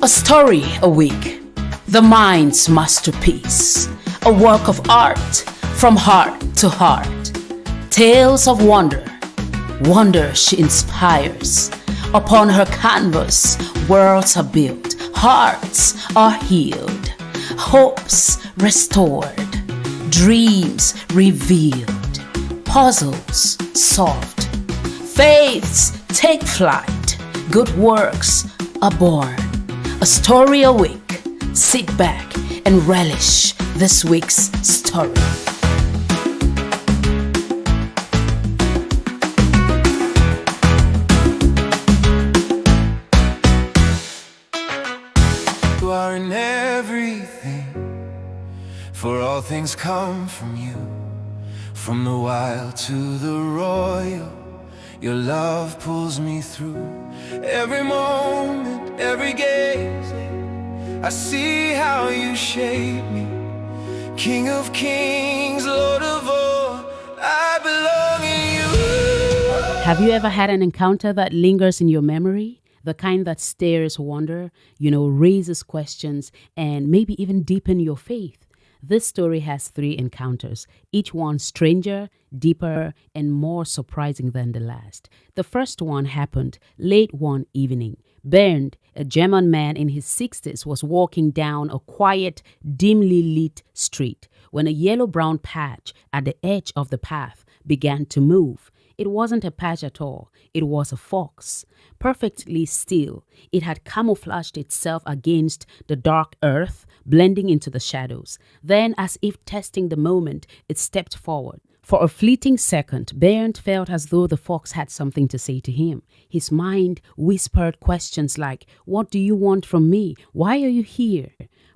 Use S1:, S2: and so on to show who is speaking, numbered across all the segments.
S1: A story a week, the mind's masterpiece, a work of art from heart to heart. Tales of wonder, wonder she inspires. Upon her canvas, worlds are built, hearts are healed, hopes restored, dreams revealed, puzzles solved, faiths take flight, good works are born. A story a week. Sit back and relish this week's story.
S2: You are in everything, for all things come from you. From the wild to the royal, your love pulls me through. Every moment, every gaze, I see how you shape me. King of kings, Lord of all, I belong in you.
S1: Have you ever had an encounter that lingers in your memory? The kind that stirs wonder, raises questions, and maybe even deepen your faith. This story has 3 encounters, each one stranger, deeper, and more surprising than the last. The first one happened late one evening. Bernd, a German man in his 60s, was walking down a quiet, dimly lit street when a yellow-brown patch at the edge of the path began to move. It wasn't a patch at all. It was a fox. Perfectly still, it had camouflaged itself against the dark earth, blending into the shadows. Then, as if testing the moment, it stepped forward. For a fleeting second, Bernd felt as though the fox had something to say to him. His mind whispered questions like, "What do you want from me? Why are you here?"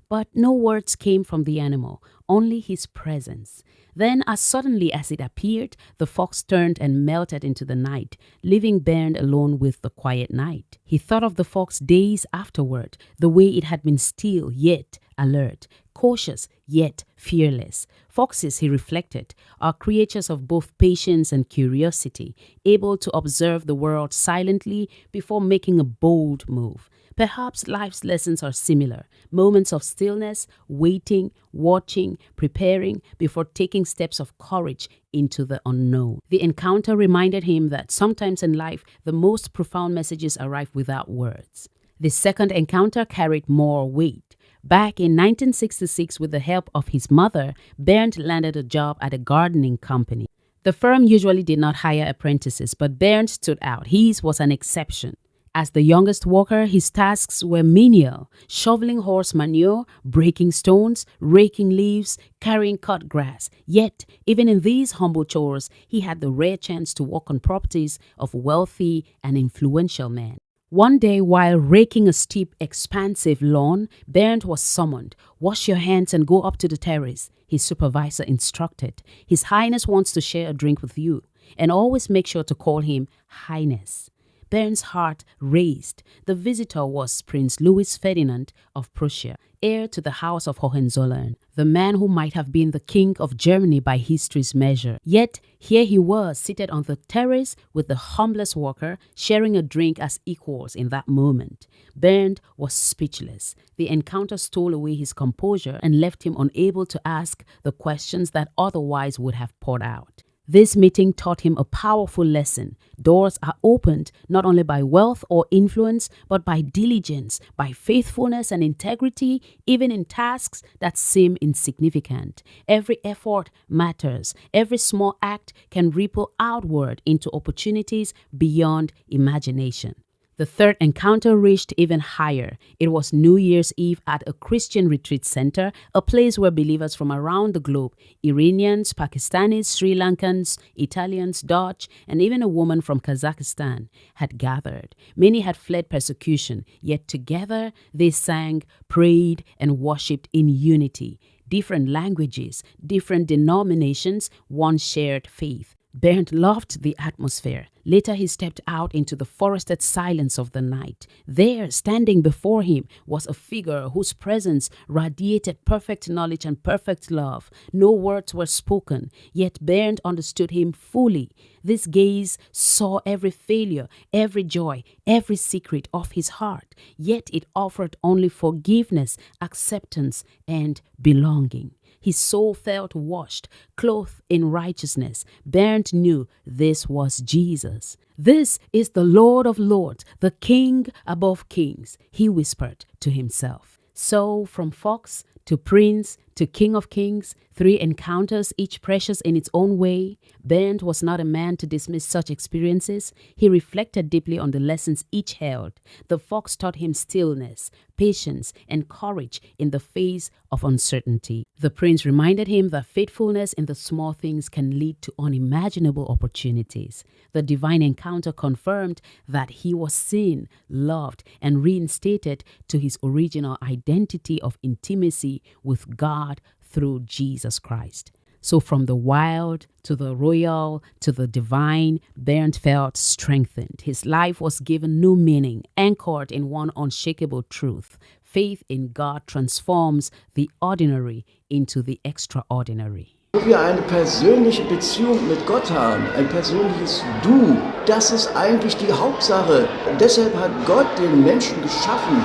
S1: But no words came from the animal, only his presence. Then, as suddenly as it appeared, the fox turned and melted into the night, leaving Bernd alone with the quiet night. He thought of the fox days afterward, the way it had been still yet alert, cautious yet fearless. Foxes, he reflected, are creatures of both patience and curiosity, able to observe the world silently before making a bold move. Perhaps life's lessons are similar, moments of stillness, waiting, watching, preparing before taking steps of courage into the unknown. The encounter reminded him that sometimes in life, the most profound messages arrive without words. The second encounter carried more weight. Back in 1966, with the help of his mother, Bernd landed a job at a gardening company. The firm usually did not hire apprentices, but Bernd stood out. His was an exception. As the youngest worker, his tasks were menial: shoveling horse manure, breaking stones, raking leaves, carrying cut grass. Yet, even in these humble chores, he had the rare chance to work on properties of wealthy and influential men. One day, while raking a steep, expansive lawn, Bernd was summoned. "Wash your hands and go up to the terrace," his supervisor instructed. "His Highness wants to share a drink with you, and always make sure to call him Highness." Bernd's heart raced. The visitor was Prince Louis Ferdinand of Prussia, heir to the House of Hohenzollern, the man who might have been the king of Germany by history's measure. Yet here he was, seated on the terrace with the humblest worker, sharing a drink as equals in that moment. Bernd was speechless. The encounter stole away his composure and left him unable to ask the questions that otherwise would have poured out. This meeting taught him a powerful lesson. Doors are opened not only by wealth or influence, but by diligence, by faithfulness and integrity, even in tasks that seem insignificant. Every effort matters. Every small act can ripple outward into opportunities beyond imagination. The third encounter reached even higher. It was New Year's Eve at a Christian retreat center, a place where believers from around the globe, Iranians, Pakistanis, Sri Lankans, Italians, Dutch, and even a woman from Kazakhstan had gathered. Many had fled persecution, yet together they sang, prayed, and worshipped in unity. Different languages, different denominations, one shared faith. Bernd loved the atmosphere. Later, he stepped out into the forested silence of the night. There, standing before him, was a figure whose presence radiated perfect knowledge and perfect love. No words were spoken, yet Bernd understood him fully. This gaze saw every failure, every joy, every secret of his heart, yet it offered only forgiveness, acceptance, and belonging. His soul felt washed, clothed in righteousness. Bernd knew this was Jesus. This is the Lord of Lords, the King above kings, he whispered to himself. So, from fox to prince to King of Kings, 3 encounters, each precious in its own way. Bernd was not a man to dismiss such experiences. He reflected deeply on the lessons each held. The fox taught him stillness, patience, and courage in the face of uncertainty. The prince reminded him that faithfulness in the small things can lead to unimaginable opportunities. The divine encounter confirmed that he was seen, loved, and reinstated to his original identity of intimacy with God through Jesus Christ. So from the wild to the royal to the divine, Bernd felt strengthened. His life was given new meaning, anchored in one unshakable truth. Faith in God transforms the ordinary into the extraordinary.
S3: Wo wir eine persönliche Beziehung mit Gott haben, ein persönliches Du, das ist eigentlich die Hauptsache. Und deshalb hat Gott den Menschen geschaffen,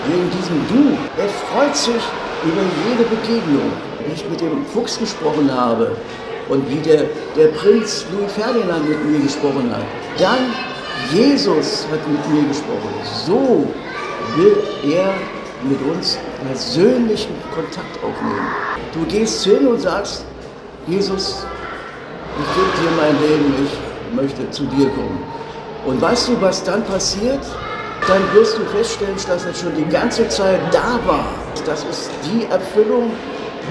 S3: wegen diesem Du. Er freut sich über jede Begegnung. Wie ich mit dem Fuchs gesprochen habe und wie der Prinz Louis Ferdinand mit mir gesprochen hat. Dann Jesus hat mit mir gesprochen. So will er mit uns persönlichen Kontakt aufnehmen. Du gehst hin und sagst, Jesus, ich gebe dir mein Leben, ich möchte zu dir kommen. Und weißt du, was dann passiert? Dann wirst du feststellen, dass er schon die ganze Zeit da war. Das ist die Erfüllung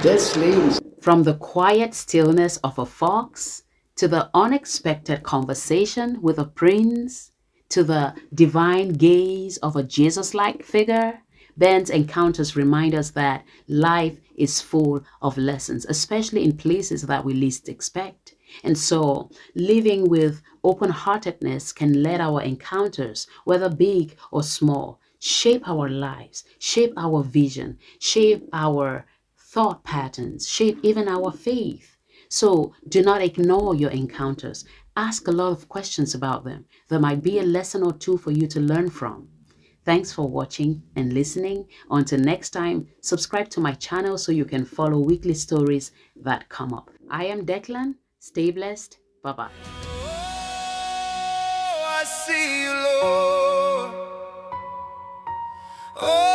S3: des Lebens.
S1: From the quiet stillness of a fox to the unexpected conversation with a prince to the divine gaze of a Jesus-like figure, Bernd's encounters remind us that life is full of lessons, especially in places that we least expect. And so, living with open-heartedness can let our encounters, whether big or small, shape our lives, shape our vision, shape our thought patterns, shape even our faith. So, do not ignore your encounters. Ask a lot of questions about them. There might be a lesson or two for you to learn from. Thanks for watching and listening. Until next time, subscribe to my channel so you can follow weekly stories that come up. I am Declan. Stay blessed. Bye-bye.
S2: Oh, I see you, Lord. Oh.